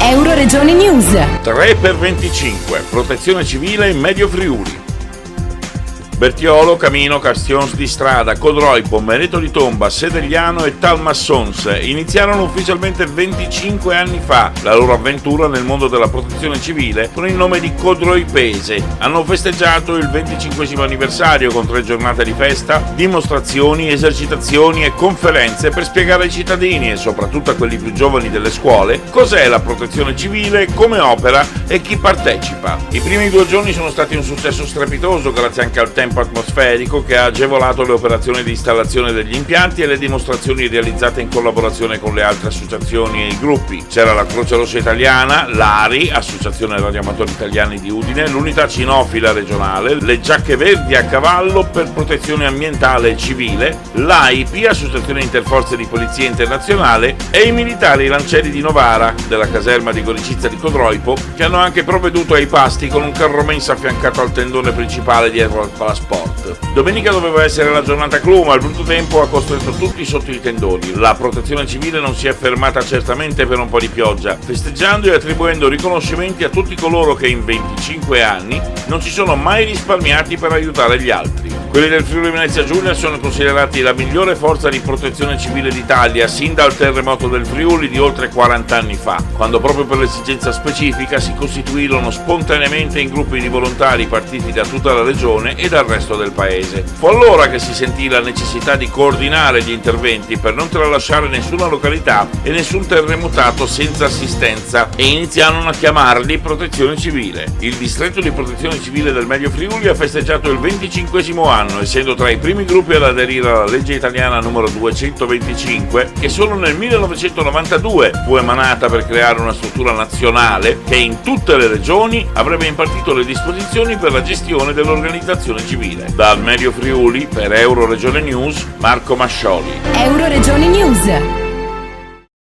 Euroregione News. 3x25, protezione civile in Medio Friuli. Bertiolo, Camino, Castions di Strada, Codroipo, Mereto di Tomba, Sedegliano e Talmassons iniziarono ufficialmente 25 anni fa la loro avventura nel mondo della protezione civile con il nome di Codroipese. Hanno festeggiato il 25° anniversario con 3 giornate di festa, dimostrazioni, esercitazioni e conferenze per spiegare ai cittadini e soprattutto a quelli più giovani delle scuole cos'è la protezione civile, come opera e chi partecipa. I primi 2 giorni sono stati un successo strepitoso grazie anche al tempo atmosferico che ha agevolato le operazioni di installazione degli impianti e le dimostrazioni realizzate in collaborazione con le altre associazioni e i gruppi. C'era la Croce Rossa Italiana, l'ARI, Associazione Radioamatori Italiani di Udine, l'Unità Cinofila Regionale, le Giacche Verdi a Cavallo per protezione ambientale e civile, l'AIPI, Associazione Interforze di Polizia Internazionale, e i militari lancieri di Novara, della caserma di Goricizza di Codroipo, che hanno anche provveduto ai pasti con un carro mensa affiancato al tendone principale dietro al palasport. Domenica doveva essere la giornata clou, ma il brutto tempo ha costretto tutti sotto i tendoni. La protezione civile non si è fermata certamente per un po' di pioggia, festeggiando e attribuendo riconoscimenti a tutti coloro che in 25 anni non si sono mai risparmiati per aiutare gli altri. Quelli del Friuli Venezia Giulia sono considerati la migliore forza di protezione civile d'Italia sin dal terremoto del Friuli di oltre 40 anni fa, quando proprio per l'esigenza specifica si costituirono spontaneamente in gruppi di volontari partiti da tutta la regione e dal resto del paese. Fu allora che si sentì la necessità di coordinare gli interventi per non tralasciare nessuna località e nessun terremotato senza assistenza e iniziarono a chiamarli protezione civile. Il distretto di protezione civile del Medio Friuli ha festeggiato il 25° anno, essendo tra i primi gruppi ad aderire alla legge italiana numero 225, che solo nel 1992 fu emanata per creare una struttura nazionale che in tutte le regioni avrebbe impartito le disposizioni per la gestione dell'organizzazione civile. Dal Medio Friuli, per Euroregione News, Marco Mascioli. Euroregione News.